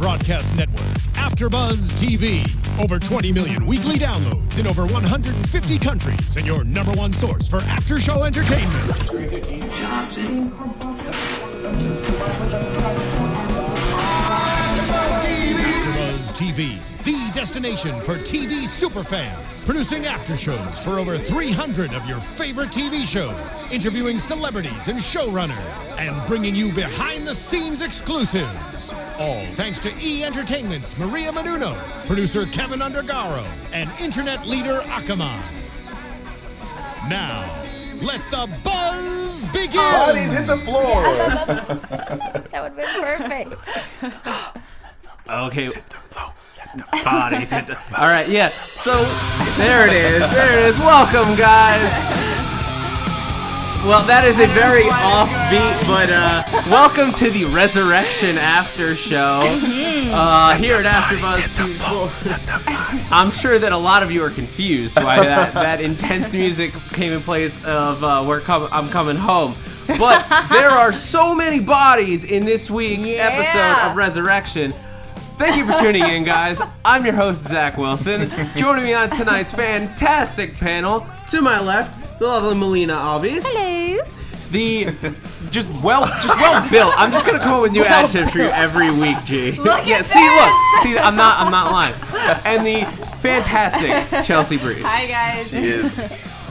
broadcast network, AFTERBUZZ TV. Over 20 million weekly downloads in over 150 countries, and your #1 source for after-show entertainment. AFTERBUZZ TV, the destination for TV superfans, producing after-shows for over 300 of your favorite TV shows, interviewing celebrities and showrunners, and bringing you behind-the-scenes exclusives. All thanks to E! Entertainment's Maria Menounos, producer Kevin Undergaro, and internet leader Akamai. Now, let the buzz begin! Bodies hit the floor! That would have been perfect. Okay. Bodies hit the... All right, yeah. So there it is. There it is. Welcome, guys. Well, that is a very offbeat, but welcome to the Resurrection After Show here at AFTERBUZZ TV. I'm sure that a lot of you are confused why that intense music came in place of I'm Coming Home. But there are so many bodies in this week's episode of Resurrection. Thank you for tuning in, guys. I'm your host, Zach Wilson. Joining me on tonight's fantastic panel, to my left, the lovely Melina Alves. Hello. The just well built. I'm just gonna come up with new adjectives for you every week, G. Look yeah, at see, I'm not lying. And the fantastic Chelsea Briche. Hi, guys. She is.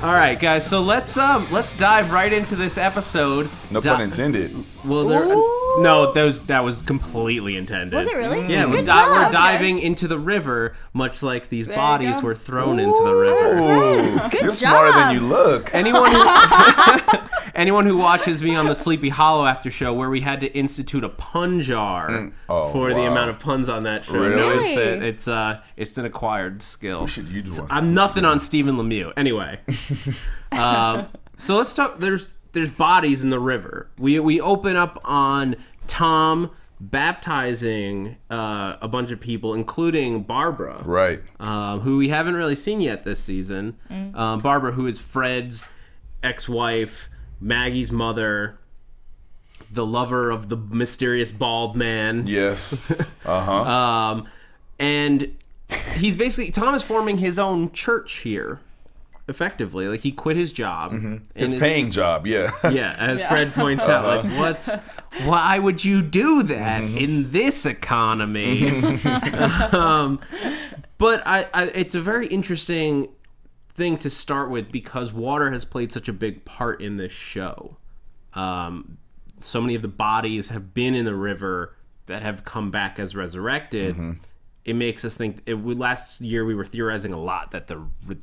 All right, guys. So let's dive right into this episode. No pun intended. Well, that was completely intended. Was it really? Yeah, Good we're job. diving into the river, much like these There you bodies go. were thrown into the river. Ooh, Good you're smarter job. than you look. Anyone who watches me on the Sleepy Hollow After Show, where we had to institute a pun jar for the amount of puns on that show, Really? notice that it's an acquired skill. We should use one. I'm nothing on Stephen Lemieux. Anyway, so let's talk. There's bodies in the river. We open up on Tom baptizing a bunch of people, including Barbara, Right. who we haven't really seen yet this season. Barbara, who is Fred's ex-wife, Maggie's mother, the lover of the mysterious bald man. Yes. And he's basically, Tom is forming his own church here, effectively. Like, he quit his job. His paying job, yeah. Yeah, as Fred points out, like, why would you do that in this economy? But it's a very interesting thing to start with because water has played such a big part in this show. So many of the bodies have been in the river that have come back as resurrected. It makes us think. Last year we were theorizing a lot that the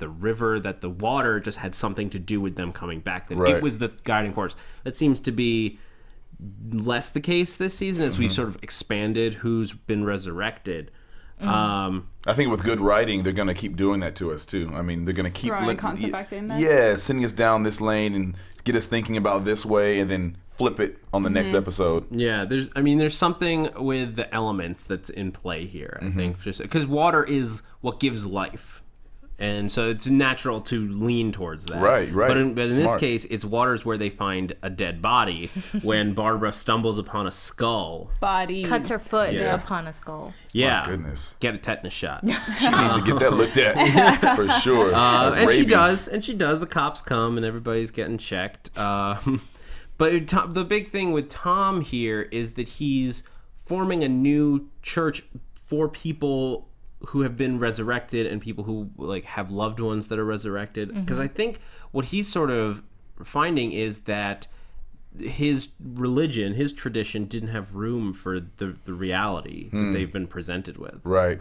river, that the water just had something to do with them coming back. That it was the guiding force. That seems to be less the case this season as we sort of expanded who's been resurrected. I think with good writing, they're going to keep doing that to us, too. I mean, they're going to keep... concept back in there? Yeah, sending us down this lane and get us thinking about this way and then flip it on the next episode. Yeah, there's something with the elements that's in play here, I think, just because water is what gives life. And so it's natural to lean towards that. Right. But in this case, it's waters where they find a dead body when Barbara stumbles upon a skull. Body. Cuts her foot upon a skull. Yeah. My goodness. Get a tetanus shot. She needs to get that looked at, for sure. And she Rabies. does. The cops come and everybody's getting checked. But the big thing with Tom here is that he's forming a new church for people who have been resurrected and people who like have loved ones that are resurrected. Because I think what he's sort of finding is that his religion, his tradition, didn't have room for the reality that they've been presented with. Right.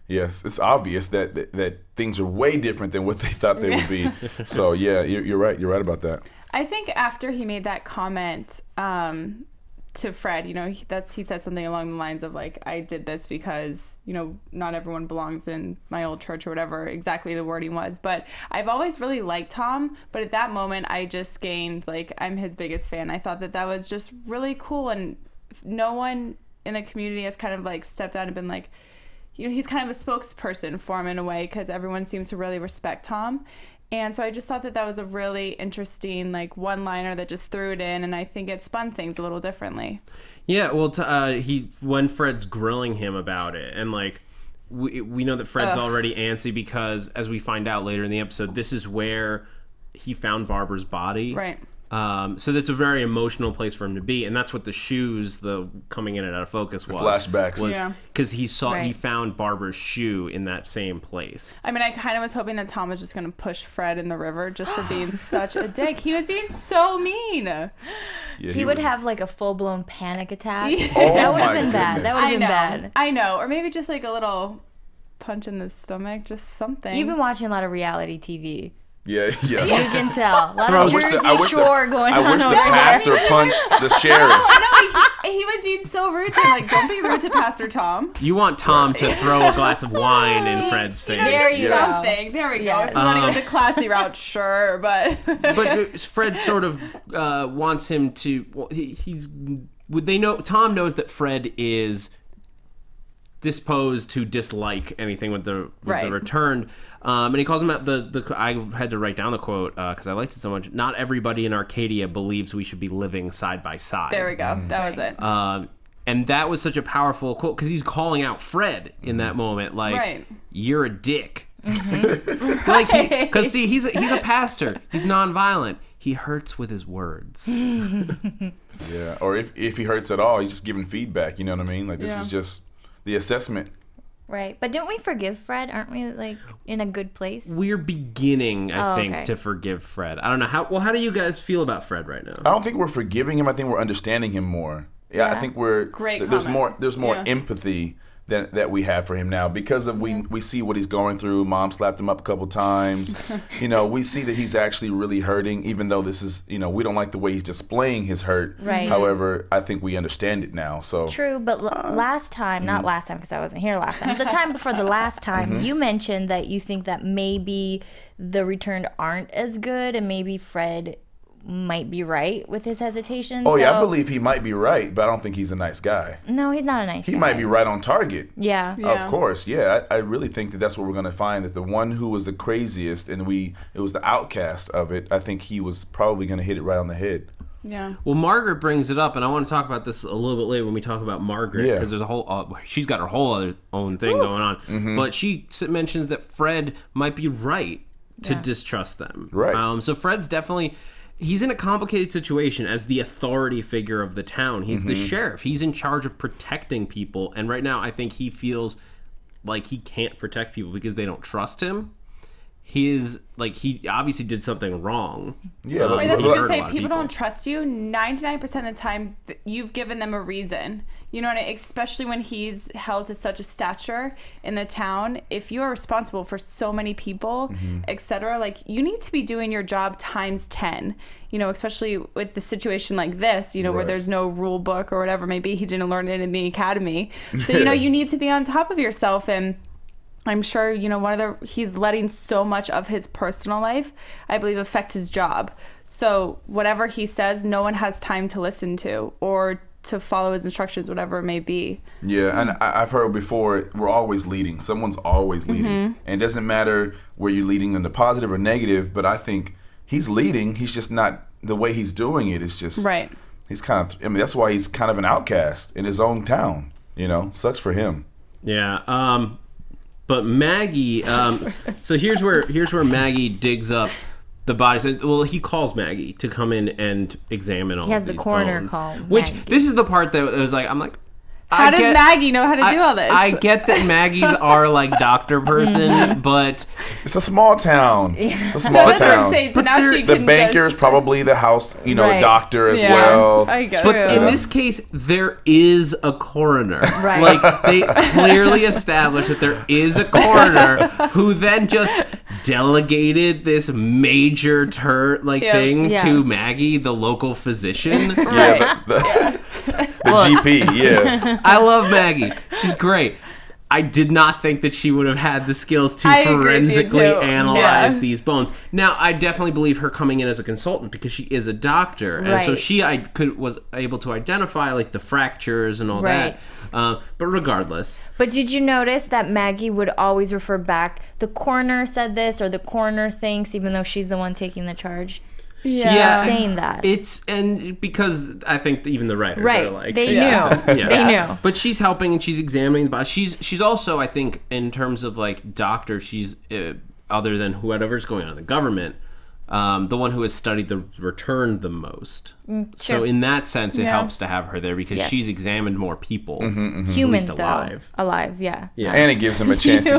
Yes, it's obvious that things are way different than what they thought they would be. So yeah, you're right. You're right about that. I think after he made that comment to Fred, he said something along the lines of like, I did this because, not everyone belongs in my old church or whatever exactly the wording was. But I've always really liked Tom. But at that moment, I just gained, like, I'm his biggest fan. I thought that was just really cool. And no one in the community has kind of like stepped out and been like, he's kind of a spokesperson for him in a way because everyone seems to really respect Tom. And so I just thought that that was a really interesting, like, one-liner that just threw it in, and I think it spun things a little differently. Yeah, well, when Fred's grilling him about it, and, like, we know that Fred's already antsy because, as we find out later in the episode, this is where he found Barbara's body. Right. So that's a very emotional place for him to be, and that's what the shoes, the coming in and out of focus was. Flashbacks. Because he found Barbara's shoe in that same place. I mean, I kind of was hoping that Tom was just going to push Fred in the river just for being such a dick. He was being so mean. Yeah, he would have like a full-blown panic attack. Oh, that would have my been bad. That would have been bad. I know. Or maybe just like a little punch in the stomach, just something. You've been watching a lot of reality TV. Yeah. You can tell. A lot of Jersey Shore going on. I wish the over pastor here. punched the sheriff. No, he was being so rude to him. Like, don't be rude to Pastor Tom. You want Tom to throw a glass of wine in Fred's face. There you go. Something. There we go. Yes. If you want to go the classy route, sure, but... But Fred sort of wants him to... Well, Tom knows that Fred is disposed to dislike anything with the returned. And he calls him out I had to write down the quote because I liked it so much. Not everybody in Arcadia believes we should be living side by side. There we go. That was it. And that was such a powerful quote because he's calling out Fred in that moment, like, you're a dick. Like, because see, he's a pastor. He's nonviolent. He hurts with his words. Yeah, or if he hurts at all, he's just giving feedback. You know what I mean? Like, this is just the assessment. Right, but don't we forgive Fred? Aren't we, like, in a good place? We're beginning, I think, to forgive Fred. I don't know how do you guys feel about Fred right now? I don't think we're forgiving him. I think we're understanding him more. Yeah. I think there's more empathy that we have for him now because of we see what he's going through. Mom slapped him up a couple times. We see that he's actually really hurting, even though this is, we don't like the way he's displaying his hurt. Right. However, I think we understand it now. So true, but last time, not last time because I wasn't here last time. The time before the last time, you mentioned that you think that maybe the returned aren't as good, and maybe Fred might be right with his hesitation. Oh, yeah, I believe he might be right, but I don't think he's a nice guy. No, he's not a nice guy. He might be right on target. Yeah. Of course, yeah. I really think that's what we're going to find, that the one who was the craziest and it was the outcast of it, I think he was probably going to hit it right on the head. Yeah. Well, Margaret brings it up, and I want to talk about this a little bit later when we talk about Margaret, because there's a whole she's got her whole other own thing going on. But she mentions that Fred might be right to distrust them. Right. So Fred's definitely... He's in a complicated situation as the authority figure of the town. He's the sheriff. He's in charge of protecting people. And right now, I think he feels like he can't protect people because they don't trust him. He obviously did something wrong. Yeah, that's what I was going to say. People don't trust you. 99% of the time, you've given them a reason. You know, especially when he's held to such a stature in the town. If you are responsible for so many people, etc., like, you need to be doing your job times 10. Especially with the situation like this, where there's no rule book or whatever. Maybe he didn't learn it in the academy. So, you need to be on top of yourself. And I'm sure, he's letting so much of his personal life, I believe, affect his job. So whatever he says, no one has time to listen to or to follow his instructions, whatever it may be. Yeah, and I've heard before, we're always leading. Someone's always leading. And it doesn't matter where you're leading in the positive or negative, but I think he's leading. He's just not, the way he's doing it is just... Right. He's kind of, that's why he's kind of an outcast in his own town. Sucks for him. Yeah, but Maggie, so here's where Maggie digs up the bodies. Well, he calls Maggie to come in and examine all of these bones. He has the coroner call Which, this is the part that was like, I'm like, how does Maggie know how to do all this? I get that Maggies are like doctor person, but... It's a small town. It's a small town. So now she the banker is probably the house, doctor as well. I guess. But in this case, there is a coroner. Right. Like, they clearly established that there is a coroner who then just delegated this major thing to Maggie, the local physician. The GP, I love Maggie. She's great. I did not think that she would have had the skills to I agree with you, forensically too. analyze Yeah. these bones. Now, I definitely believe her coming in as a consultant because she is a doctor, and so Right. she was able to identify like the fractures and all Right. that. But regardless, But did you notice that Maggie would always refer back, the coroner said this, or the coroner thinks, even though she's the one taking the charge? Yeah. Saying that. and because I think that even the writers Right. are like They knew. Yeah. They knew. But she's helping and she's examining the body. She's also, I think, in terms of like doctor, she's other than whatever's going on in the government, the one who has studied the return the most. So in that sense, it helps to have her there because Yes. she's examined more people, Humans, least though. alive. Alive, yeah. Yeah. And it gives him a chance to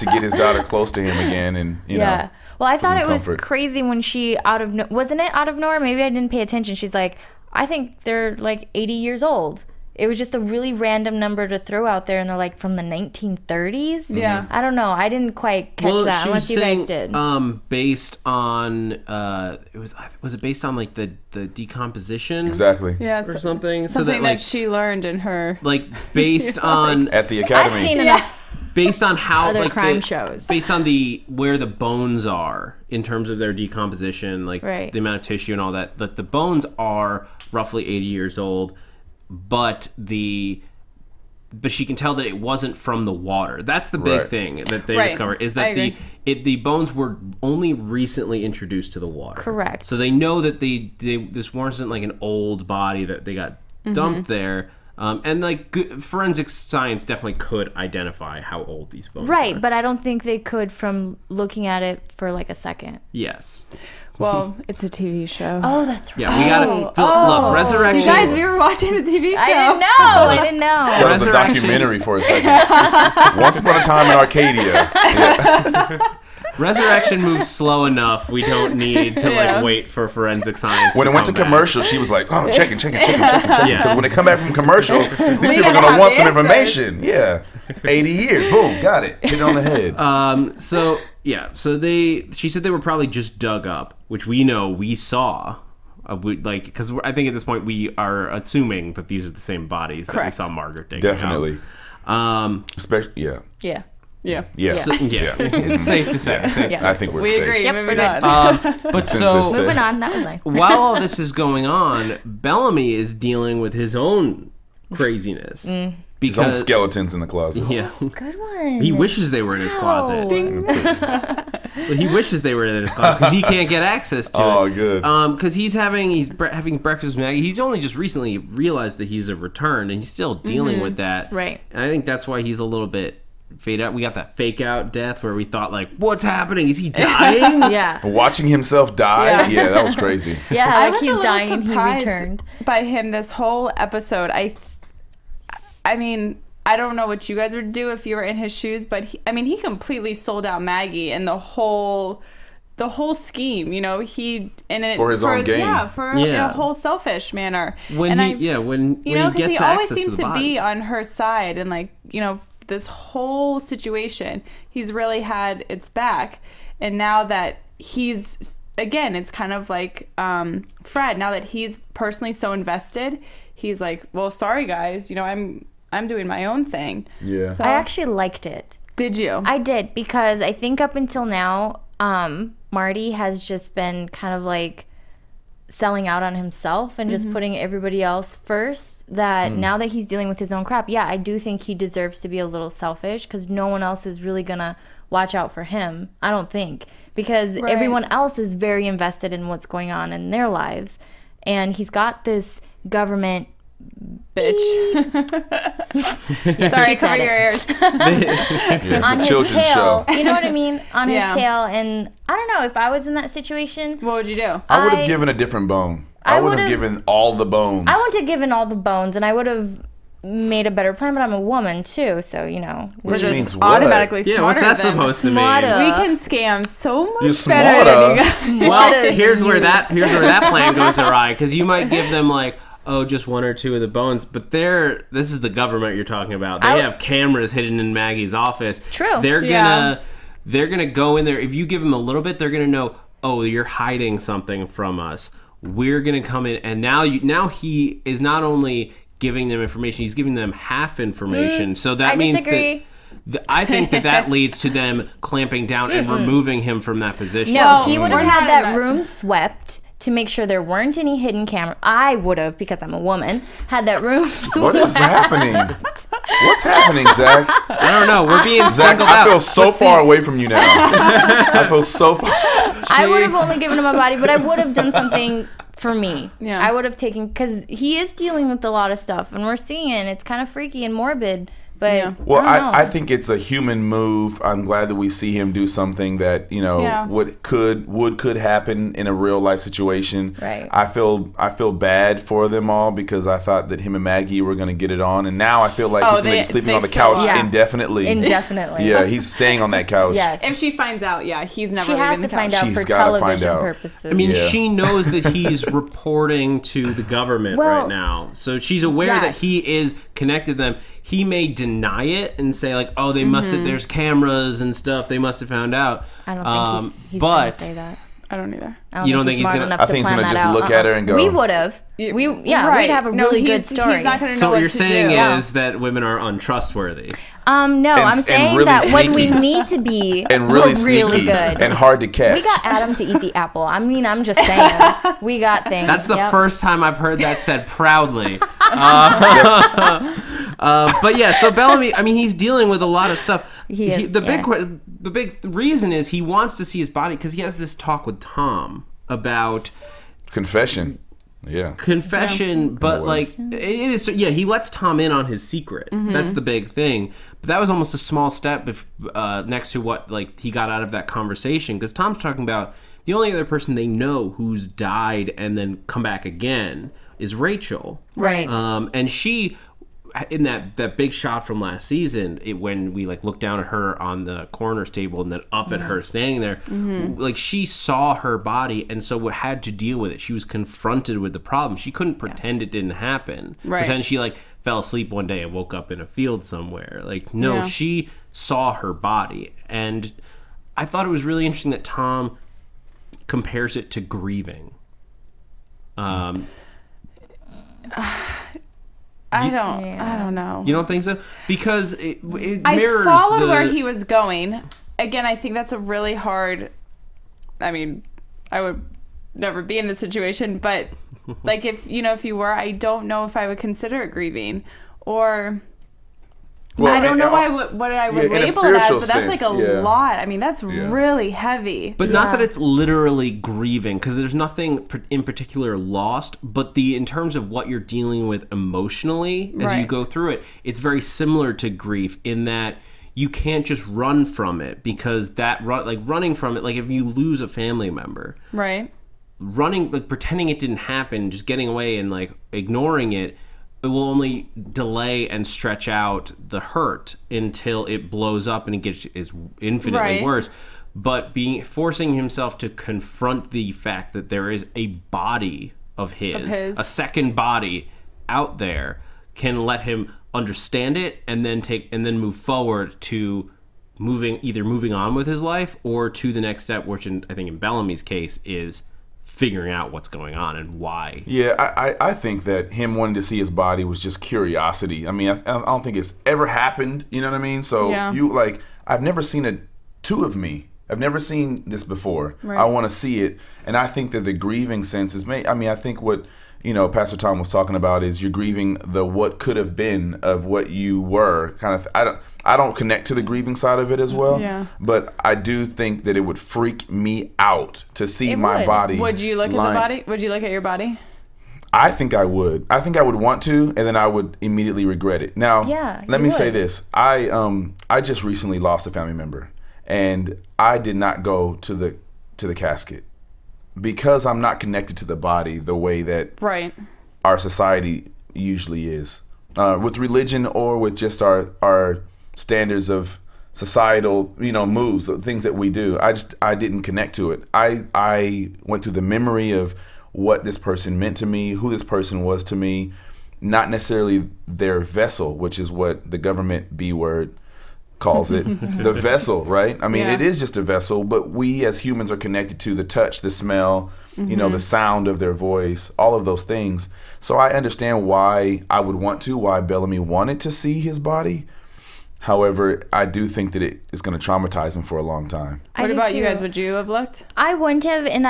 get his daughter close to him again, and you Yeah. know. Well, I thought it some was comfort. crazy when she wasn't it out of nowhere? Maybe I didn't pay attention. She's like, I think they're like 80 years old. It was just a really random number to throw out there, and they're like from the 1930s. Yeah. I don't know. I didn't quite catch that she unless was you saying, guys did. based on was it based on like the decomposition Exactly. Yeah, or something? So something that like she learned in her. like based on At the I've academy. seen enough based on how other like crime shows. based on where the bones are in terms of their decomposition, like Right. the amount of tissue and all that. That the bones are roughly 80 years old, but she can tell that it wasn't from the water. That's the big Right. thing that they Right. discovered is I that agree. the bones were only recently introduced to the water. Correct. So they know that this wasn't like an old body that they got dumped there. And like forensic science definitely could identify how old these bones Right, are. but I don't think they could from looking at it for like a second. Yes. Well, it's a TV show. Oh, that's right. Yeah, we gotta look. Resurrection. You guys, we were watching a TV show. I didn't know. I didn't know. That was a Resurrection. documentary for a second. Once upon a time in Arcadia. Yeah. Resurrection moves slow enough. We don't need to Yeah. like wait for forensic science. When it went to come back. commercial, she was like, "Oh, checking." Yeah. Because when they come back from commercial, these people are gotta gonna have want some answers. information. Yeah, 80 years, boom, got it. Hit it on the head. So she said they were probably just dug up, which we saw. Because I think at this point we are assuming that these are the same bodies that we Correct. saw Margaret digging Definitely. up. Especially, yeah. Yeah. Yeah. So, yeah. It's safe to say. I think we're We safe. agree. Yep, Moving we're on. good. But Consensus. Moving on. That was nice. while all this is going on, Bellamy is dealing with his own craziness. Mm. His own Because skeletons in the closet. yeah, Good one. he wishes they were in his closet. Wow. Well, he wishes they were in his closet because he can't get access to it. Oh, good. Because he's having breakfast with Maggie. He's only just recently realized that he's a return, and he's still dealing with that. Right. And I think that's why he's a little bit fade out. We got that fake out death where we thought like, what's happening? Is he dying? Yeah. Watching himself die, yeah, that was crazy. Yeah, I like was a he's little dying and he surprised returned. by him this whole episode. I mean, I don't know what you guys would do if you were in his shoes, but he completely sold out Maggie and the whole scheme. You know, For his own gain. Yeah, for Yeah. a whole selfish manner. When and he when you know, he gets he always access seems to the to be bodies. on her side, and like, you know, this whole situation, he's really had its back. And now that again, it's kind of like Fred. Now that he's personally so invested, he's like, well, sorry guys, you know, I'm doing my own thing. Yeah. So, I actually liked it. did you? I did, because I think up until now, Marty has just been kind of like selling out on himself and just putting everybody else first. That now that he's dealing with his own crap, yeah, I do think he deserves to be a little selfish, because no one else is really gonna watch out for him. I don't think, because Right. everyone else is very invested in what's going on in their lives, and he's got this government. Bitch. Sorry, she cover said your it. ears. Yeah, On it's a his children's tail, show. you know what I mean? On Yeah. his tail, and I don't know if I was in that situation. What would you do? I would I- have given a different bone. I I would have would've- given all the bones. I wouldn't have given all the bones, and I would have made a better plan, but I'm a woman too, so you know. Which We're means just what? automatically Yeah, smarter what's that than supposed to mean? Smarter. We can scam so much You're better than smarter. you guys. Well, What here's a where use. that plan goes awry, because you might give them like, oh, just one or two of the bones, but this is the government you're talking about. They have cameras hidden in Maggie's office. True. They're Yeah. gonna go in there. If you give them a little bit, they're gonna know, oh, you're hiding something from us. We're gonna come in, and now he is not only giving them information. He's giving them half information. So that means disagree. I think that leads to them clamping down and removing him from that position. No, he would have had that room swept to make sure there weren't any hidden camera. I would have, because I'm a woman, had that room swept. What is happening? What's happening, Zach? I don't know. We're being Zach, singled I out. feel so far away from you now. I feel so far. I would have only given him my body, but I would have done something for me. Yeah. I would have taken, because he is dealing with a lot of stuff, and we're seeing it's kind of freaky and morbid. But well, I don't know. I think it's a human move. I'm glad that we see him do something that could happen in a real life situation. Right. I feel bad for them all because I thought that him and Maggie were going to get it on, and now I feel like he's going to be sleeping on the couch indefinitely. Indefinitely. Yeah, he's staying on that couch. Yes. If she finds out, he's never She has to find out for television purposes. I mean, she knows that he's reporting to the government right now, so she's aware that he is connected to them. He may deny it and say like, "Oh, they must have. There's cameras and stuff. They must have found out." I don't think he's going to say that. I don't either. You don't think he's gonna? I think he's gonna just look at her and go. We would have. We'd have a really good story. He's not gonna know so what you're to saying do. is that women are untrustworthy. No, I'm saying really that when we sneaky. need to be, and really we're sneaky really good. and hard to catch. We got Adam to eat the apple. I mean, I'm just saying. We got things. That's the first time I've heard that said proudly. But yeah, so Bellamy, I mean, he's dealing with a lot of stuff. The big reason is he wants to see his body because he has this talk with Tom about confession. But like it is. He lets Tom in on his secret. That's the big thing. But that was almost a small step next to what like he got out of that conversation, because Tom's talking about the only other person they know who's died and then come back again is Rachel. Right. And she, in that big shot from last season, when we like looked down at her on the coroner's table and then up at her standing there, like she saw her body and so had to deal with it. She was confronted with the problem. She couldn't pretend it didn't happen. Right. Pretend she like fell asleep one day and woke up in a field somewhere. Like no, she saw her body. And I thought it was really interesting that Tom compares it to grieving. I don't know. You don't think so? Because it mirrors I followed where he was going. Again, I think that's a really hard. I mean, I would never be in this situation, but like if you were, I don't know if I would consider it grieving, or I don't know what I would label it as. But that's like a lot. I mean, that's really heavy. But not that it's literally grieving, because there's nothing in particular lost. But in terms of what you're dealing with emotionally as you go through it, it's very similar to grief in that you can't just run from it, because running from it, like if you lose a family member, right? Running, like pretending it didn't happen, just getting away and like ignoring it. It will only delay and stretch out the hurt until it blows up and is infinitely worse. But forcing himself to confront the fact that there is a body of his, a second body out there, can let him understand it and then move forward to either moving on with his life or to the next step, which I think in Bellamy's case is figuring out what's going on and why. Yeah, I think that him wanting to see his body was just curiosity. I mean, I don't think it's ever happened. You know what I mean? So I've never seen two of me. I've never seen this before. Right. I want to see it, and I think that the grieving sense is I mean, I think what Pastor Tom was talking about is you're grieving the what could have been of what you were. Kind of. I don't connect to the grieving side of it as well. Yeah. But I do think that it would freak me out to see my body. Would you look at the body? Would you look at your body? I think I would. I think I would want to, and then I would immediately regret it. Now, let me say this. I just recently lost a family member, and I did not go to the casket because I'm not connected to the body the way that our society usually is. With religion or with just our standards of societal, moves, things that we do. I didn't connect to it. I went through the memory of what this person meant to me, who this person was to me, not necessarily their vessel, which is what the government B word calls it, the vessel, right? I mean, it is just a vessel, but we as humans are connected to the touch, the smell, you know, the sound of their voice, all of those things. So I understand why I would want to, why Bellamy wanted to see his body. However, I do think that it is going to traumatize him for a long time. What about you guys? Would you have looked? I wouldn't have, and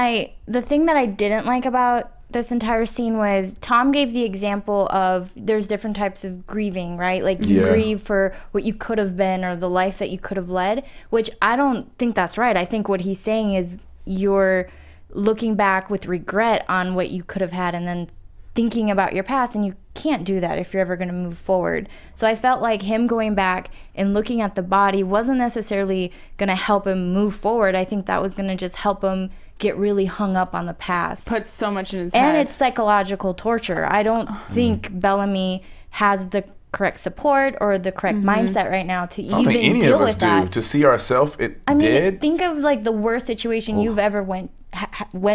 the thing that I didn't like about this entire scene was Tom gave the example of there's different types of grieving, right? Like you grieve for what you could have been or the life that you could have led, which I don't think that's right. I think what he's saying is you're looking back with regret on what you could have had and then thinking about your past, and you can't do that if you're ever going to move forward. So I felt like him going back and looking at the body wasn't necessarily going to help him move forward. I think that was going to just help him get really hung up on the past. Put so much in his head. And it's psychological torture. I don't think Bellamy has the correct support or the correct mindset right now to even deal with that. To see ourselves dead. Think of like the worst situation you've ever went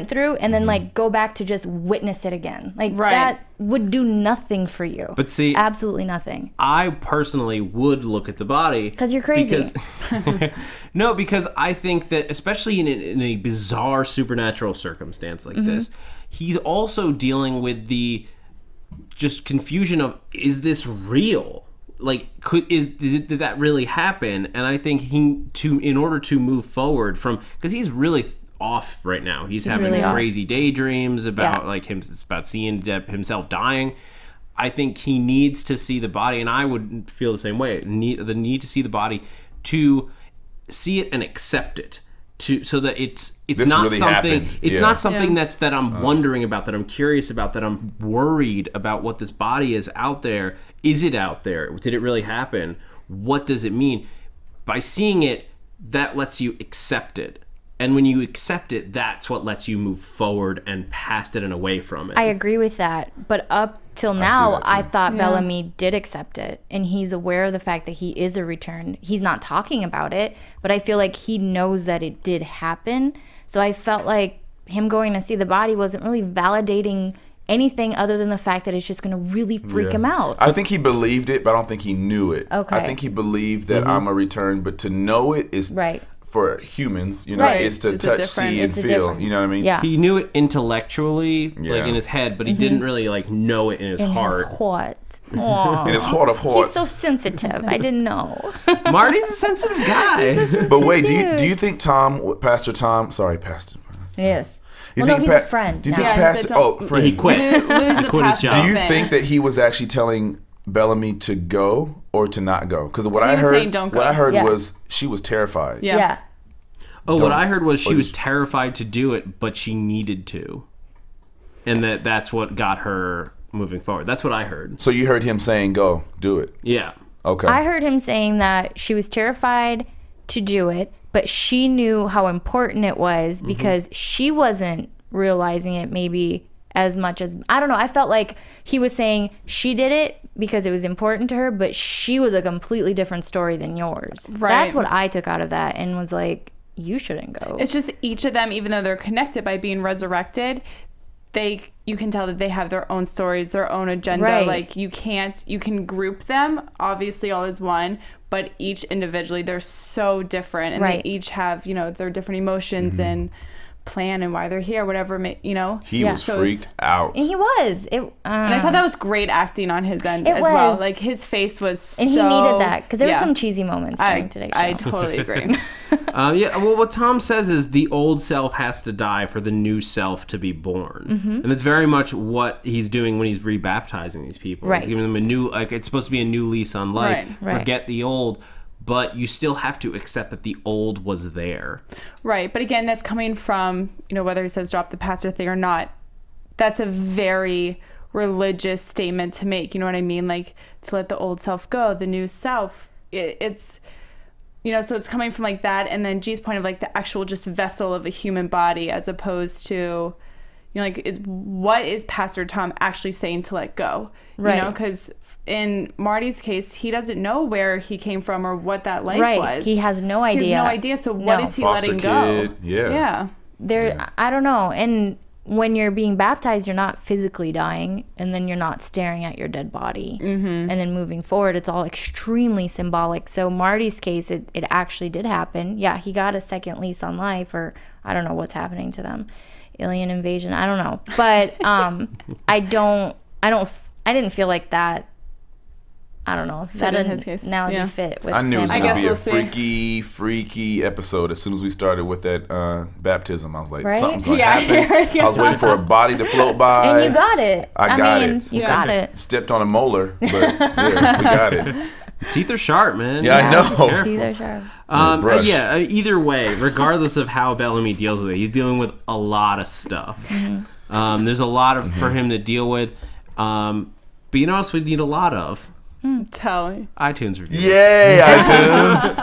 through, and then like go back to just witness it again. Like that would do nothing for you. But see, absolutely nothing. I personally would look at the body because you're crazy. No, because I think that especially in a bizarre supernatural circumstance like this, he's also dealing with the just confusion of, is this real? Like, did that really happen? And I think in order to move forward from, because he's really off right now. He's having really crazy daydreams about about seeing himself dying. I think he needs to see the body, and I would feel the same way. The need to see the body, to see it and accept it, so that it's this not really something happened. it's not something that I'm wondering about, that I'm curious about, that I'm worried about what this body is out there. Is it out there? Did it really happen? What does it mean? By seeing it, that lets you accept it. And when you accept it, that's what lets you move forward and past it and away from it. I agree with that. But up till now, I thought Bellamy did accept it. And he's aware of the fact that he is a return. He's not talking about it, but I feel like he knows that it did happen. So I felt like him going to see the body wasn't really validating anything other than the fact that it's just going to really freak him out. I think he believed it, but I don't think he knew it. Okay. I think he believed that I'm a return, but to know it is... For humans, you know, is to touch, see, and feel. You know what I mean? Yeah. He knew it intellectually, like in his head, but he didn't really like know it in his heart. His heart. In his heart of hearts. He's so sensitive. I didn't know. Marty's a sensitive guy. But wait, do you think Pastor Tom? Sorry, Pastor. Yes. You Well, no, he's a friend Do you now. think Pastor? Friend. He quit. He quit his job. Do you think that he was actually telling Bellamy to go or to not go? Because what I was saying, "Don't go." what I heard was she was terrified. Yeah. Oh, what I heard was she was terrified to do it, but she needed to, and that's what got her moving forward. That's what I heard. So you heard him saying, "Go, do it." Yeah. Okay. I heard him saying that she was terrified to do it, but she knew how important it was because she wasn't realizing it maybe as much as, I don't know. I felt like he was saying she did it because it was important to her, but she was a completely different story than yours. Right. That's what I took out of that, and was like, you shouldn't go. It's just each of them, even though they're connected by being resurrected, you can tell that they have their own stories, their own agenda. Right. Like you can group them obviously all as one, but each individually they're so different, and they each have their different emotions and plan and why they're here, whatever. He was freaked out. And he was. And I thought that was great acting on his end as well. Like his face was and so... he needed that because there were some cheesy moments during today's show. I totally agree. Well, what Tom says is the old self has to die for the new self to be born. And that's very much what he's doing when he's rebaptizing these people. Right. He's giving them a new, it's supposed to be a new lease on life. Right. Forget the old. But you still have to accept that the old was there. Right. But again, that's coming from, whether he says drop the pastor thing or not, that's a very religious statement to make. You know what I mean? Like, to let the old self go, the new self. It's, so it's coming from like that. And then G's point of like the actual just vessel of a human body, as opposed to, what is Pastor Tom actually saying to let go? Right. Because in Marty's case, he doesn't know where he came from or what that life was. He has no idea. He has no idea. So what is he Foster letting go? kid. Yeah. I don't know. And when you're being baptized, you're not physically dying, and then you're not staring at your dead body. And then moving forward, it's all extremely symbolic. So Marty's case, it actually did happen. Yeah, he got a second lease on life, or I don't know what's happening to them. Alien invasion, I don't know. But I didn't feel like that. I don't know. That in his case. Analogy fit with I knew it was him. going to be we'll a freaky episode. As soon as we started with that baptism, I was like, Right? something's going to happen. I was waiting for a body to float by. And you got it. I got it. You got it. Stepped on a molar, but yeah, we got it. Teeth are sharp, man. Yeah, I know. Teeth are sharp. Brush. Yeah, either way, regardless of how Bellamy deals with it, he's dealing with a lot of stuff. There's a lot for him to deal with. But you know what else we need a lot of? Tell me. iTunes reviews. Yay, iTunes.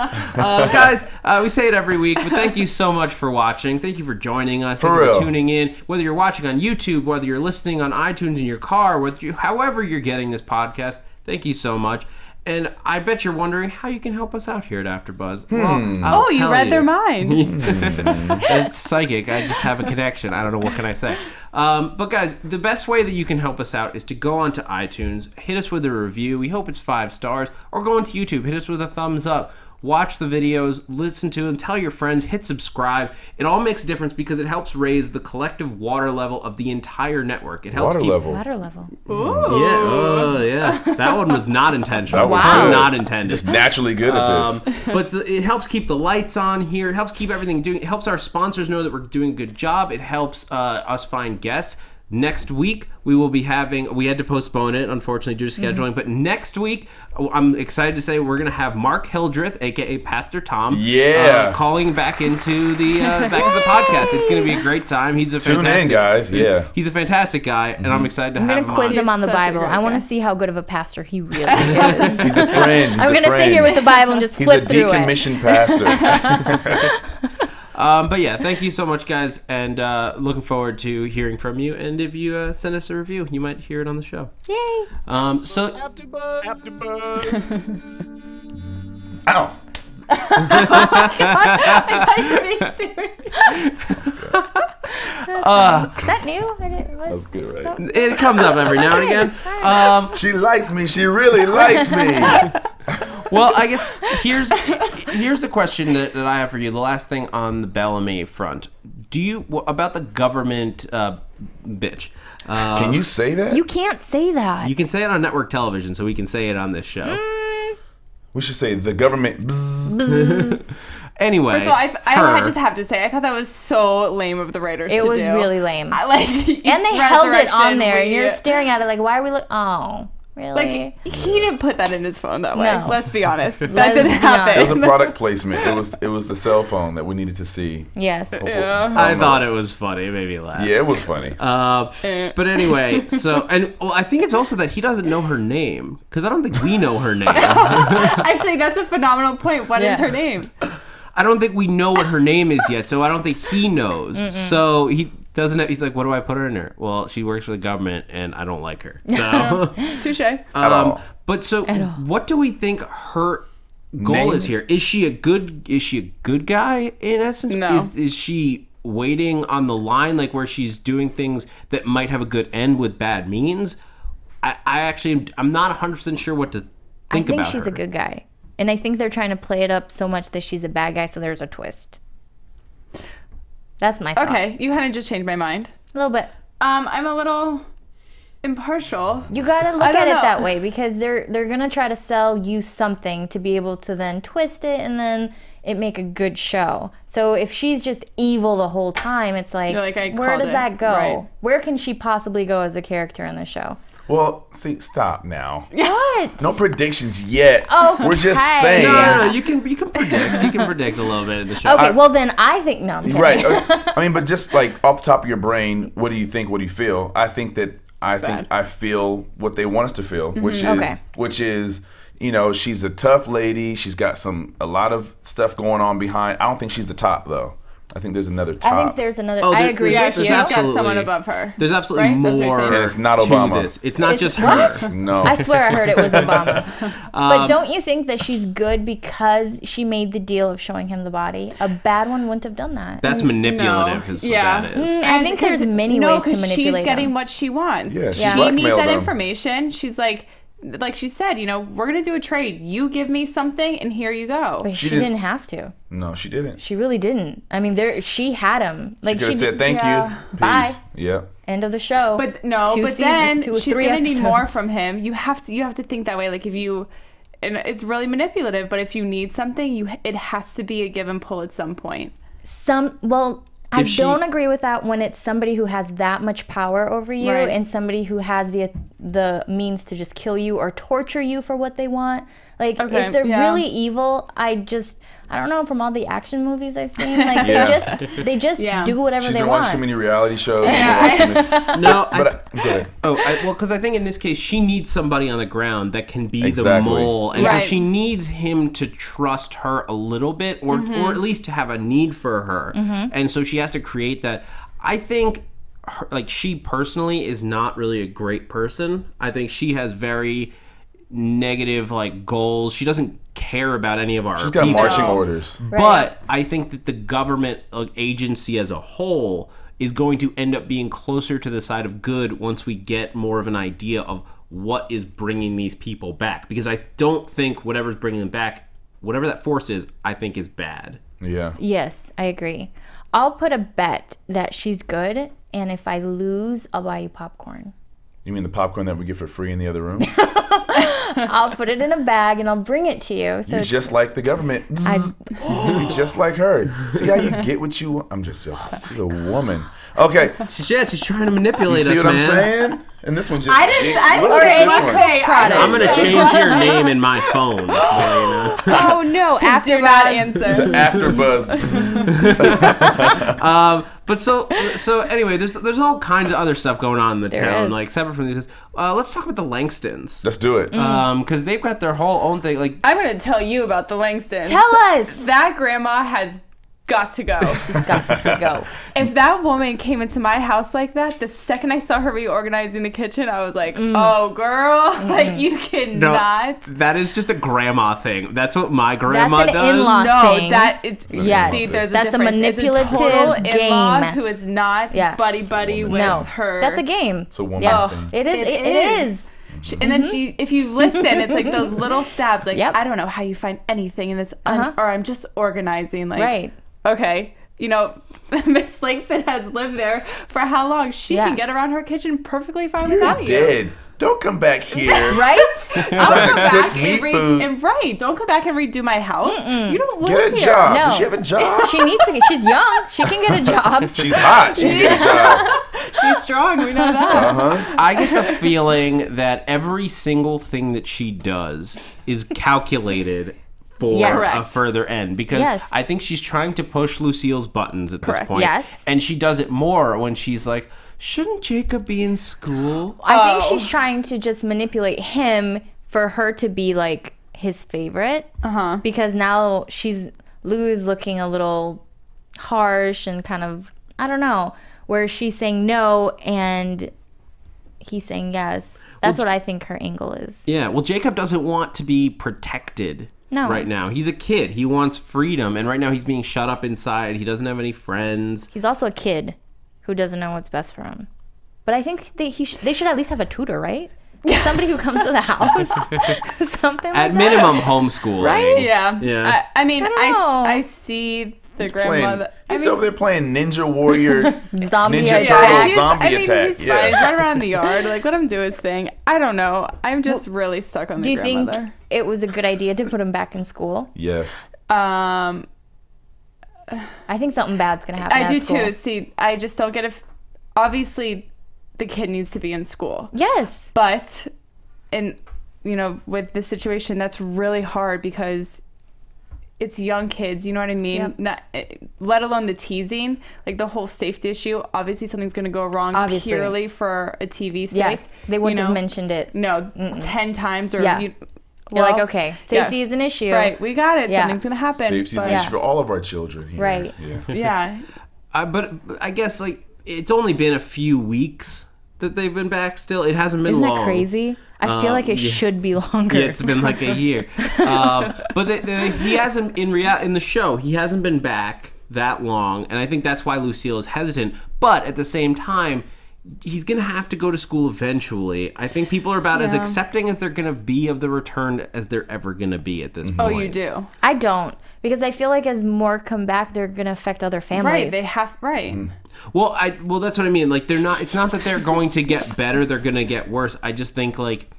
Guys, we say it every week, but thank you so much for watching. Thank you for joining us. Thank For you real. for tuning in. Whether you're watching on YouTube, whether you're listening on iTunes in your car, however you're getting this podcast, thank you so much. And I bet you're wondering how you can help us out here at AfterBuzz. Well, I'll You tell read their mind. It's psychic. I just have a connection. I don't know what can I say. But guys, the best way that you can help us out is to go onto iTunes, hit us with a review. We hope it's 5 stars. Or go onto YouTube, hit us with a thumbs up. Watch the videos, listen to them, tell your friends, hit subscribe. It all makes a difference because it helps raise the collective water level of the entire network. It helps Water level. Water level. Yeah, that one was not intentional. That was Wow. good. Not intended. Just naturally good at this. But it helps keep the lights on here. It helps keep everything doing. It helps our sponsors know that we're doing a good job. It helps us find guests. Next week, we will be having, we had to postpone it, unfortunately, due to scheduling, but next week, I'm excited to say we're going to have Mark Hildreth, a.k.a. Pastor Tom, calling back into the podcast. It's going to be a great time. He's a Tune in, guys. Yeah. He's a fantastic guy, and I'm excited to have him I'm going to quiz him on the He's such a Bible. great I want to guy. see how good of a pastor he really is. He's a friend. I'm going to sit here with the Bible and just He's flip a through it. decommissioned pastor. But yeah, thank you so much, guys, and looking forward to hearing from you. And if you send us a review, you might hear it on the show. Yay. So AfterBuzz. Ow. Is that new? That's good, right? it comes up every now and again. She likes me. She really likes me. Well, I guess here's the question that I have for you. The last thing on the Bellamy front. About the government bitch? Can you say that? You can't say that. You can say it on network television, so we can say it on this show. We should say the government. Bzzz. Anyway, So I just have to say, I thought that was so lame of the writers. It to was do. really lame. And they held it on there, and you're staring at it like, why are we oh, really? Like, he didn't put that in his phone that way. No. Let's be honest. That Let's didn't be happen. It was a product placement. It was the cell phone that we needed to see. Yes. I thought it was funny. It made me laugh. Yeah, it was funny. But anyway, I think it's also that he doesn't know her name, because I don't think we know her name. Actually, that's a phenomenal point. What is Yeah. her name? I don't think we know what her name is yet, so I don't think he knows. So he doesn't. He's like, what do I put her in her? Well, she works for the government, and I don't like her. So, Touche. At all. But so, what do we think her goal Names? is here? Is she a good guy in essence? No. Is she waiting on the line, like where she's doing things that might have a good end with bad means? I'm not 100% sure what to think about I think she's her. a good guy. And I think they're trying to play it up so much that she's a bad guy, so there's a twist. That's my thought. Okay, you kind of just changed my mind. A little bit. I'm a little impartial. You gotta look I at don't it know. that way, because they're gonna try to sell you something to be able to then twist it and then it make a good show. So if she's just evil the whole time, it's like, You're like, I where called does it. that go? Right. Where can she possibly go as a character in the show? Well, see, stop now. What? No predictions yet. Oh, We're just okay. saying. No, you can predict. You can predict a little bit in the show. Okay, well then I think no. I'm kidding. Right. I mean, but just like off the top of your brain, what do you think? What do you feel? I think I feel what they want us to feel, which is, you know, she's a tough lady. She's got a lot of stuff going on behind. I don't think she's the top though. I think there's another top. I think there's another. Oh, I agree Yeah, with she's you. got someone above her. There's absolutely Right? That's what you're more. saying. And it's not to Obama. this. It's not just what? her. No. I swear I heard it was Obama. But don't you think that she's good because she made the deal of showing him the body? A bad one wouldn't have done that. That's manipulative, No. is what Yeah. that is. I think there's many ways to manipulate she's getting them. what she wants. Yeah, she She blackmailed needs that them. information. She's like she said, you know, we're gonna do a trade. You give me something, and here you go. But she didn't- didn't have to. No, she didn't. She really didn't. I mean, she had him. She could have said thank yeah. you. Bye. Peace. Yeah. End of the show. But no, Two but seasons- then two or she's three gonna need episodes. more from him. You have to think that way. Like if you, and it's really manipulative. But if you need something, it has to be a give and pull at some point. I If she- don't agree with that when it's somebody who has that much power over you Right. and somebody who has the means to just kill you or torture you for what they want. Like Okay, if they're yeah. really evil, I don't know, from all the action movies I've seen, like Yeah. they just Yeah. do whatever She's they been want. watching too many reality shows. Go ahead. Well, because I think in this case she needs somebody on the ground that can be the Exactly. mole, and Right. so she needs him to trust her a little bit, or at least to have a need for her, and so she has to create that. I think, she personally is not really a great person. I think she has very negative goals. She doesn't care about any of our. She's got people. marching orders. But I think that the government agency as a whole is going to end up being closer to the side of good once we get more of an idea of what is bringing these people back. Because I don't think whatever's bringing them back, whatever that force is, I think is bad. Yeah. Yes, I agree. I'll put a bet that she's good, and if I lose, I'll buy you popcorn. You mean the popcorn that we get for free in the other room? I'll put it in a bag and I'll bring it to you. So You're just like the government. You're just like her. See how you get what you want? I'm just joking. She's a woman. Okay. She's trying to manipulate You see us, what man. I'm saying? And this one just. I didn't Look at this one. okay, I'm gonna change your name in my phone. Melina. oh no, after do not that, answer. It's an AFTERBUZZ. But so anyway, there's all kinds of other stuff going on in the There town, is. separate from these. Let's talk about the Langstons. Let's do it. Because they've got their whole own thing. I'm gonna tell you about the Langstons. tell us. That grandma has got to go. She's got to go. If that woman came into my house like that, the second I saw her reorganizing the kitchen, I was like, oh, girl, you cannot. That is just a grandma thing. That's what my grandma That's an does. in-law No, thing. yes. See, there's That's a difference. manipulative it's a total in-law game. who is not buddy with No, her. that's a game. It's a woman Yeah, thing. it is. It is. And then if you listen, it's like those little stabs. Like, Yep. I don't know how you find anything in this, or I'm just organizing. Like, Right. okay. You know, Miss Langston has lived there for how long? She Yeah. can get around her kitchen perfectly fine You're without you. dead. Don't come back here. Right? I'll Trying come to back cook me and food. don't come back and redo my house. You don't live Get a here. job. No. Does she have a job? She needs to. She's young. She can get a job. She's hot. She can get a job. She's strong. We know that. I get the feeling that every single thing that she does is calculated for Yes. a Correct. further end, because Yes. I think she's trying to push Lucille's buttons at this Correct. point. Yes. And she does it more when she's like, shouldn't Jacob be in school? I think she's trying to just manipulate him for her to be like his favorite. Because now Lou is looking a little harsh and kind of, I don't know, where she's saying no and he's saying yes. That's what I think her angle is. Yeah, well, Jacob doesn't want to be protected right now. He's a kid. He wants freedom, and right now he's being shut up inside. He doesn't have any friends. He's also a kid who doesn't know what's best for him. But I think they should at least have a tutor, right? Somebody who comes to the house. Something like At that. minimum, homeschooling. Right? Yeah. Yeah. I mean, I don't know. I see the He's grandmother. He's over there playing Ninja Warrior, Zombie Ninja attack. Turtle, zombie He's attack. He's fine. Yeah. He's running around the yard. Like, let him do his thing. I don't know. I'm just really stuck on Do the you think grandmother. it was a good idea to put him back in school? Yes. I think something bad's gonna happen. I at do school. too. See, I just don't get if. Obviously, the kid needs to be in school. Yes. But, with this situation, that's really hard because it's young kids. You know what I mean? Yep. Not, let alone the teasing, like the whole safety issue. Obviously, something's going to go wrong Obviously. purely for a TV sake. Yes. They wouldn't you have know? mentioned it. No, 10 times or Yeah. You're like, okay, safety is an issue. Right, we got it. Yeah. Something's gonna happen. Safety is an issue for all of our children here. Right. Yeah. Yeah. But I guess like it's only been a few weeks that they've been back. Still, it hasn't been Isn't long. that crazy? I feel like it should be longer. Yeah, it's been like a year. But he hasn't in the show. He hasn't been back that long, and I think that's why Lucille is hesitant. But at the same time, he's gonna have to go to school eventually. I think people are about as accepting as they're gonna be of the return as they're ever gonna be at this point. Oh, you do? I don't, because I feel like as more come back, they're gonna affect other families. Right. They have. Right. Well, that's what I mean. Like, they're not. It's not that they're going to get better. They're going to get worse. I just think like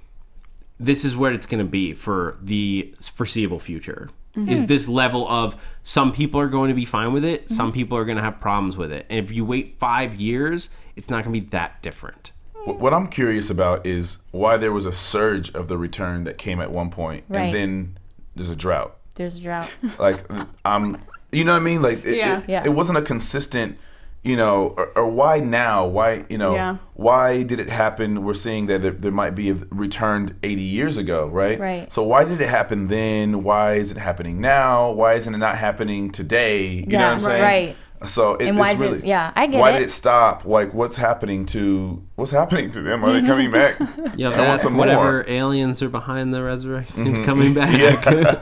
this is where it's going to be for the foreseeable future. Is this level of some people are going to be fine with it, some people are going to have problems with it, and if you wait 5 years, it's not going to be that different. What I'm curious about is why there was a surge of the return that came at one point, and then there's a drought. There's a drought. Like, you know what I mean? Like, it wasn't a consistent, you know, or why now? Why, you know, why did it happen? We're seeing that there might be a returned 80 years ago, right? Right. So why did it happen then? Why is it happening now? Why isn't it not happening today? You know what I'm saying? Right. So And why it's is really, it, I get why it. did it stop? Like, what's happening to them? Are they coming back? Yeah, I want some whatever more. Aliens are behind the resurrection coming back.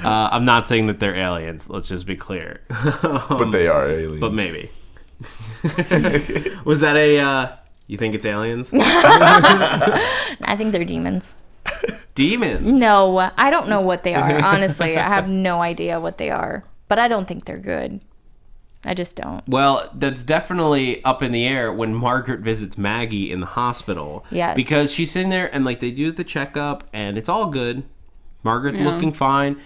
I'm not saying that they're aliens. Let's just be clear. But they are aliens. But maybe. Was that a? You think it's aliens? I think they're demons. Demons? No, I don't know what they are. Honestly, I have no idea what they are. But I don't think they're good. I just don't. Well, that's definitely up in the air when Margaret visits Maggie in the hospital. Yes. Because she's sitting there and like they do the checkup and it's all good. Margaret looking fine.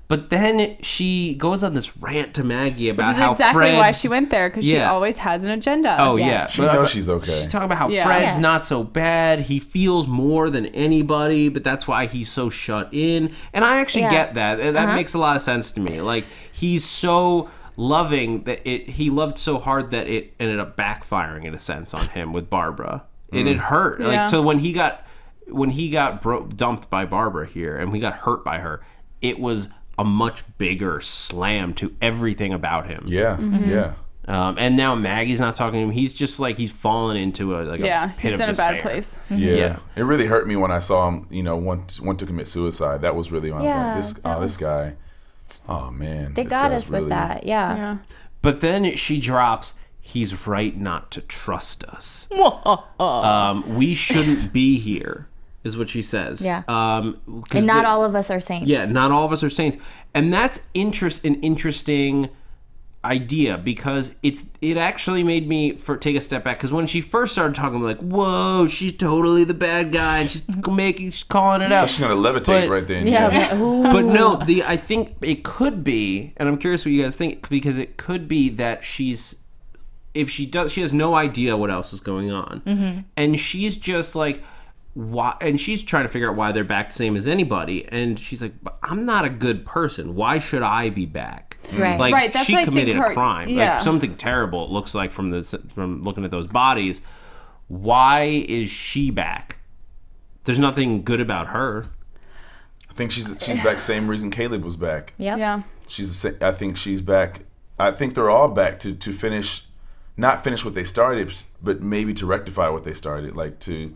But then she goes on this rant to Maggie about Which is how exactly why Fred's... she went there, because she always has an agenda. Oh, Yes. She knows she's okay. She's talking about how Fred's not so bad. He feels more than anybody, but that's why he's so shut in. And I actually get that. That makes a lot of sense to me. Like, he's so loving that he loved so hard that it ended up backfiring in a sense on him with Barbara. And it hurt. Yeah. Like, so when he got dumped by Barbara here and we got hurt by her, it was a much bigger slam to everything about him. Yeah, yeah. And now Maggie's not talking to him. He's just like he's fallen into a pit he's of in despair. a bad place. Yeah. It really hurt me when I saw him, you know, want to commit suicide. That was really when I was like, this guy, oh man. They got us with that. Yeah. But then she drops, he's right not to trust us. We shouldn't be here, is what she says. Yeah. And not all of us are saints. Yeah, not all of us are saints. And that's an interesting idea, because it actually made me take a step back, because when she first started talking, I'm like, whoa, she's totally the bad guy and she's calling it out. She's gonna levitate right then. But no, I think it could be, and I'm curious what you guys think, because it could be that she has no idea what else is going on, and she's just like, why? And she's trying to figure out why they're back the same as anybody, and she's like, but I'm not a good person. Why should I be back? Right. Like, Right, that's she what I committed think a crime, like something terrible. It looks like from looking at those bodies. Why is she back? There's nothing good about her. I think she's back same reason Caleb was back. Yep. Yeah. I think she's back. I think they're all back to not finish what they started, but maybe to rectify what they started, like to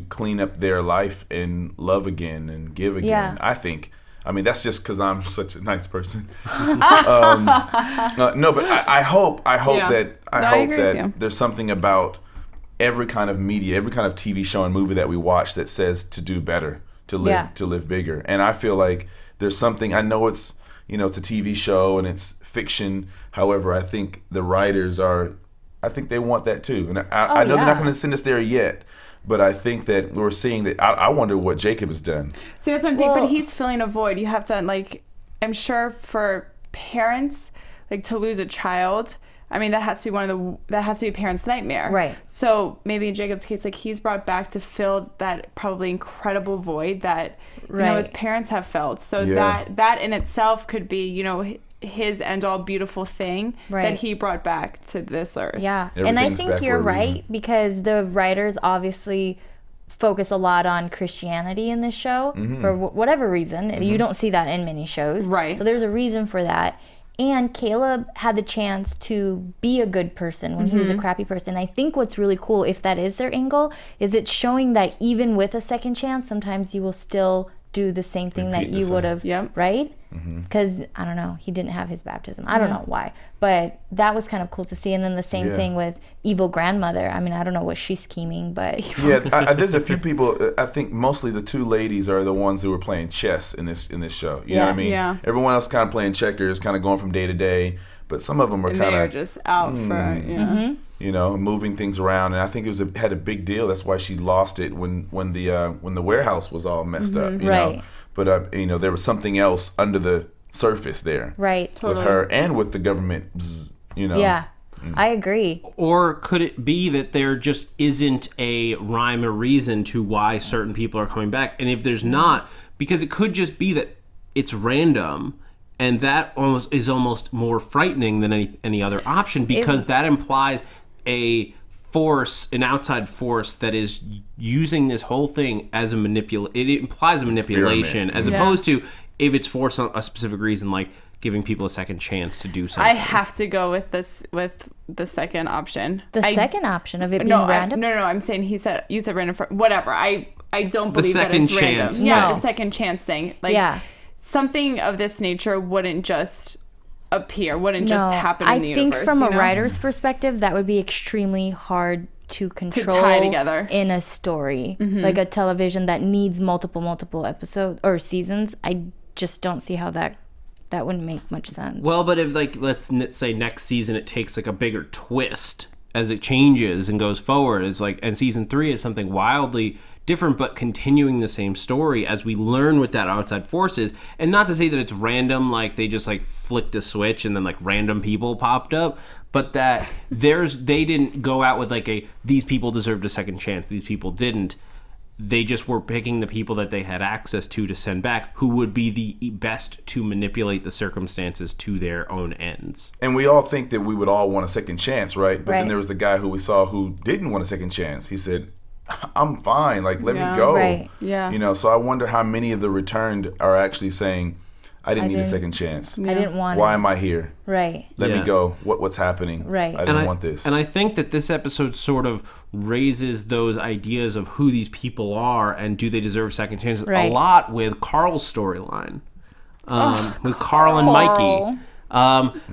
clean up their life and love again and give again. Yeah. I think. I mean, that's just because I'm such a nice person. No, but I hope that there's something about every kind of media, every kind of TV show and movie that we watch that says to do better, to live bigger. And I feel like there's something. I know it's a TV show and it's fiction. However, I think the writers I think they want that too. And I know they're not going to send us there yet. But I think that we're seeing that. I wonder what Jacob has done. See, that's one thing. But he's filling a void. You have to, like, I'm sure for parents, like, to lose a child, I mean, that has to be a parent's nightmare. Right. So maybe in Jacob's case, like, he's brought back to fill that probably incredible void that his parents have felt. So that in itself could be, his end-all beautiful thing that he brought back to this earth. Yeah. And I think you're right, because the writers obviously focus a lot on Christianity in this show for whatever reason. You don't see that in many shows. Right. So there's a reason for that. And Caleb had the chance to be a good person when he was a crappy person. I think what's really cool, if that is their angle, is it's showing that even with a second chance, sometimes you will still do the same thing that you would have, right? Because, I don't know, he didn't have his baptism. I don't know why. But that was kind of cool to see. And then the same thing with evil grandmother. I mean, I don't know what she's scheming, but... Yeah, there's a few people, I think mostly the two ladies are the ones who were playing chess in this show. You know what I mean? Yeah. Everyone else kind of playing checkers, kind of going from day to day. But some of them are kind They're of... just out front, you know, moving things around, and I think it had a big deal. That's why she lost it when the warehouse was all messed up. You know, but you know, there was something else under the surface there, right? With her and with the government. You know, yeah, I agree. Or could it be that there just isn't a rhyme or reason to why certain people are coming back? And if there's not, because it could just be that it's random. And that is almost more frightening than any other option, because that implies an outside force that is using this whole thing as a it implies a manipulation, as opposed to if it's for a specific reason, like giving people a second chance to do something. I have to go with the second option. Second option of it being random? No, I'm saying you said random for whatever. I don't believe that it's random. Chance. Yeah, the second chance thing. Like, something of this nature wouldn't just appear, wouldn't just happen in the universe. I think from a writer's perspective, that would be extremely hard to control, to tie together in a story. Like a television that needs multiple episodes or seasons. I just don't see how that wouldn't make much sense. Well, but if, like, let's say next season it takes like a bigger twist as it changes and goes forward, and season 3 is something wildly different but continuing the same story as we learn what that outside force is. And not to say that it's random, like they just like flicked a switch and then like random people popped up, but that they didn't go out with like these people deserved a second chance, these people didn't. They just were picking the people that they had access to send back, who would be the best to manipulate the circumstances to their own ends. And we all think that we would all want a second chance, right? But then there was the guy who we saw who didn't want a second chance. He said, I'm fine, like, let me go. Right. Yeah. You know, so I wonder how many of the returned are actually saying, I didn't need a second chance. I didn't want Why am I here? Right. Let me go. What's happening? Right. I didn't want this. And I think that this episode sort of raises those ideas of who these people are and do they deserve second chances a lot with Carl's storyline. With Carl and Mikey.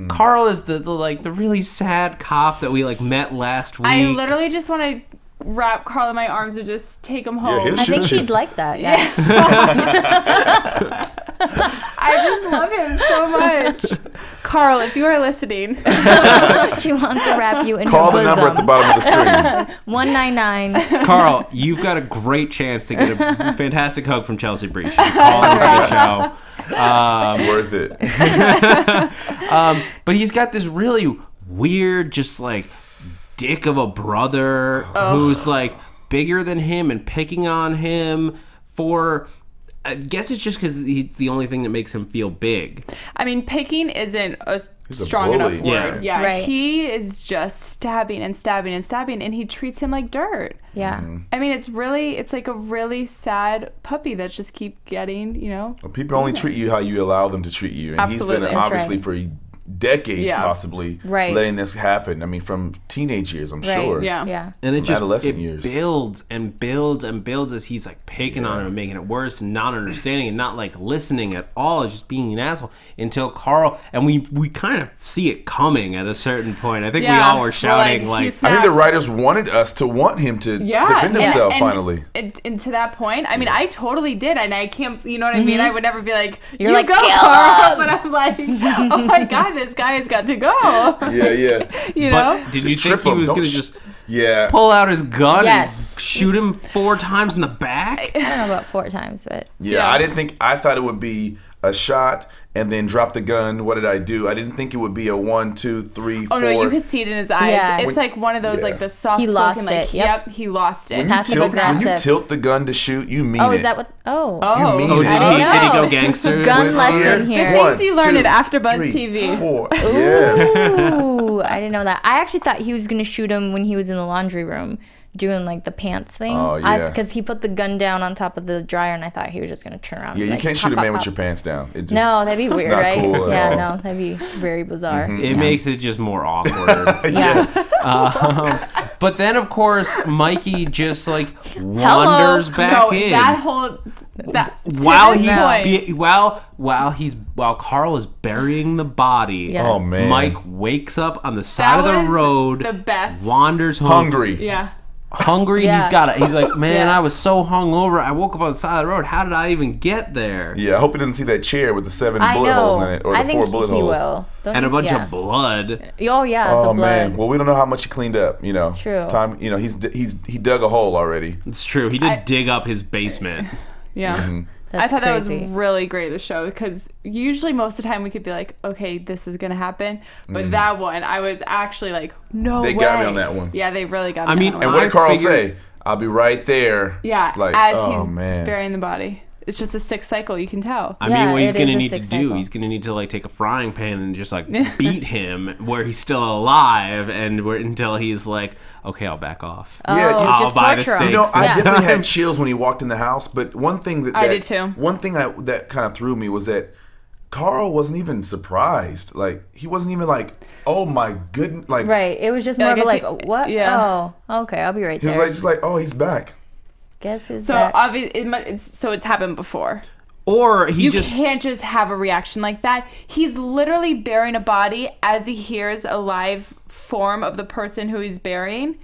Carl is the really sad cop that we like met last week. I literally just want to wrap Carl in my arms and just take him home. I think she'd like that. Yeah. I just love him so much. Carl, if you are listening. She wants to wrap you in Call her bosom. the number at the bottom of the screen. 199. Carl, you've got a great chance to get a fantastic hug from Chelsea Briche. Call into the show. It's worth it. But he's got this really weird, just like dick of a brother who's like bigger than him and picking on him for, I guess it's just because he's the only thing that makes him feel big. I mean, picking isn't a He's a strong enough bully. word. Yeah. Right. He is just stabbing and stabbing and stabbing, and he treats him like dirt. Yeah. I mean, it's like a really sad puppy that just keep getting, Well, people only treat you how you allow them to treat you. And Absolutely. he's been That's obviously right. for decades possibly letting this happen. I mean, from teenage years, I'm sure. Yeah. And it From just adolescent years. builds and builds and builds as he's like picking on him and making it worse and not understanding and not like listening at all, just being an asshole until Carl, and we kind of see it coming at a certain point. I think we all were shouting like I think the writers wanted us to want him to defend himself finally. And to that point, I mean, I totally did, and I can't, you know what I mean? I would never be like, You're you like, go, kill Carl, him. but I'm like, oh my God, this guy has got to go. Yeah. You know? But did Just you think trip he him. was Don't going to just pull out his gun and shoot him 4 times in the back? I don't know about 4 times, but Yeah, I thought it would be a shot and then drop the gun. What did I do? I didn't think it would be a 1, 2, 3, 4. Oh no, you could see it in his eyes. Yeah. It's like one of those like the soft He lost spoken like it. Yep. he lost it. When Passive when aggressive. you tilt the gun to shoot, you mean it. Oh, is that what? Oh. You mean Oh, it. I didn't know. Did he go gangster? Gun When it's lesson here. The things you learn 1, at AFTERBUZZ 2, 3, TV. 4. Yes. Ooh, I didn't know that. I actually thought he was going to shoot him when he was in the laundry room. doing like the pants thing. Oh, yeah. Because he put the gun down on top of the dryer, and I thought he was just gonna turn around. Yeah, and, you like, can't pop, shoot a man pop, with your pants down. It just, no, that'd be weird, not right? cool at all. No, that'd be very bizarre. It makes it just more awkward. Yeah. But then, of course, Mikey just like wanders back in. That whole while Carl is burying the body. Yes. Oh man, Mike wakes up on the side of the road. The best. Wanders home. hungry. Yeah. Hungry. Yeah. He's like, man, Yeah. I was so hungover. I woke up on the side of the road. How did I even get there? Yeah, I hope he doesn't see that chair with the 7 I bullet know. holes in it, or I the think 4 bullet he holes. will. Don't And a you- bunch yeah. of blood. Oh yeah, the Oh blood. man, well we don't know how much he cleaned up. You know, True. Time. You know, he dug a hole already. It's true. He did dig up his basement. Yeah. Mm-hmm. That's I thought crazy. that was really great, the show, because usually most of the time we could be like, okay, this is going to happen. But that one, I was actually like, no way. They got me on that one. Yeah, they really got me I mean, on that And one. what did Carl figured- say? I'll be right there. Yeah, Like, as oh he's man. burying the body. It's just a sick cycle, you can tell. I Yeah, mean, what he's it gonna is a need to sick do, cycle. he's gonna need to like take a frying pan and just like beat him where he's still alive, and until he's like, okay, I'll back off. Oh, Yeah, you- just I'll buy the torture him. steaks. You know, I Yeah. definitely had chills when he walked in the house. But one thing that I did too. One thing that kind of threw me was that Carl wasn't even surprised. Like he wasn't even like, oh my goodness, like Right. It was just Yeah, more of a like, like, if he- what? yeah. Oh, okay. I'll be right he was there. like just like, oh, he's back. Guess who's So back? so it's happened before. Or he You just can't just have a reaction like that. He's literally burying a body as he hears a live form of the person who he's burying.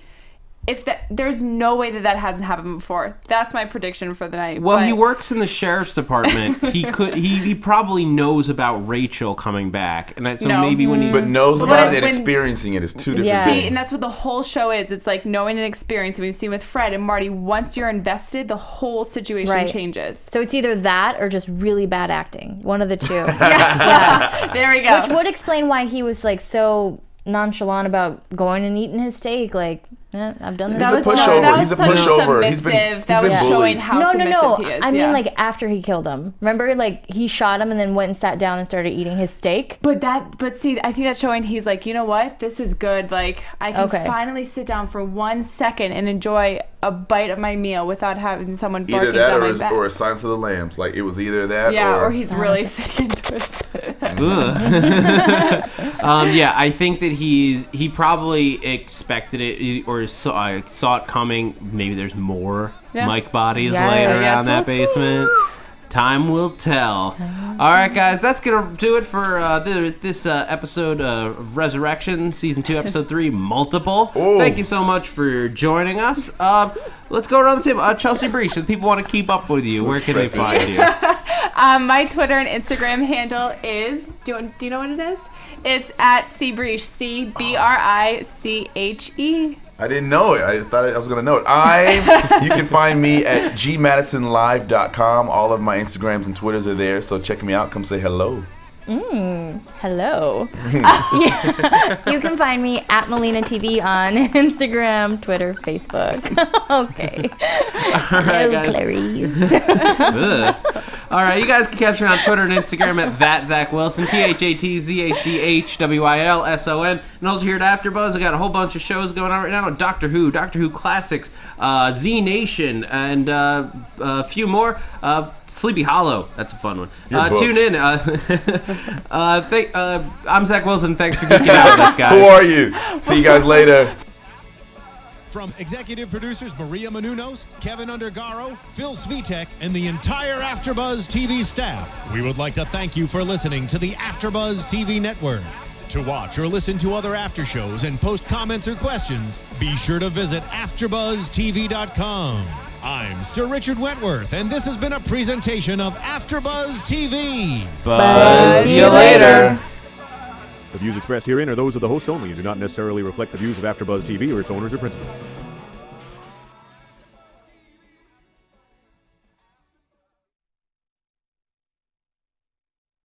There's no way that hasn't happened before. That's my prediction for the night. well, But he works in the sheriff's department. He probably knows about Rachel coming back, and so No. maybe when he But knows But about it and when- experiencing it is two different Yeah. See, things. and that's what the whole show is. It's like knowing and experiencing. We've seen with Fred and Marty. Once you're invested, the whole situation Right. changes. So it's either that or just really bad acting. One of the two. Yeah. There we go. Which would explain why he was like so nonchalant about going and eating his steak. Like, I've done this. He's a before. pushover. That was He's a such pushover. He's been submissive. That bullied. was showing how No, submissive he is. I mean, yeah. like after he killed him. Remember, like he shot him and then went and sat down and started eating his steak. But see, I think that's showing he's like, you know what? This is good. Like, I can Okay. finally sit down for 1 second and enjoy a bite of my meal without having someone barking Either that down or, my back. or a Silence of the Lambs. Like it was either that Yeah, or Oh, he's really sick and twisted. Ugh. Yeah, I think that he probably expected it or saw it coming. Maybe there's more Yeah. Mike bodies Yes. laying Yes, around that we'll basement. Time will tell. All right, guys, that's gonna do it for this episode of Resurrection, Season 2, Episode 3, Multiple. Ooh. Thank you so much for joining us. Let's go around the table. Chelsea Briche, if people want to keep up with you, where can they find you? My Twitter and Instagram handle is, do you know what it is? It's at Briche, CBRICHE. I didn't know it. I thought I was gonna know it. You can find me at gmadisonlive.com. All of my Instagrams and Twitters are there, so check me out. Come say hello. Hello. You can find me at Melina TV on Instagram, Twitter, Facebook. Okay. Hello, guys. Clarice. Ugh. All right, you guys can catch me on Twitter and Instagram at @ThatZachWilson, ThatZachWilson. And also here at AfterBuzz, I got a whole bunch of shows going on right now: Doctor Who Classics, Z Nation, and a few more. Sleepy Hollow, that's a fun one. Tune in. I'm Zach Wilson. Thanks for geeking out with us, guys. Who are you? See you guys later. From executive producers Maria Menounos, Kevin Undergaro, Phil Svitek, and the entire AfterBuzz TV staff, we would like to thank you for listening to the AfterBuzz TV network. To watch or listen to other after shows and post comments or questions, be sure to visit AfterBuzzTV.com. I'm Sir Richard Wentworth, and this has been a presentation of AfterBuzz TV. Buzz you later. The views expressed herein are those of the hosts only and do not necessarily reflect the views of AfterBuzz TV or its owners or principals.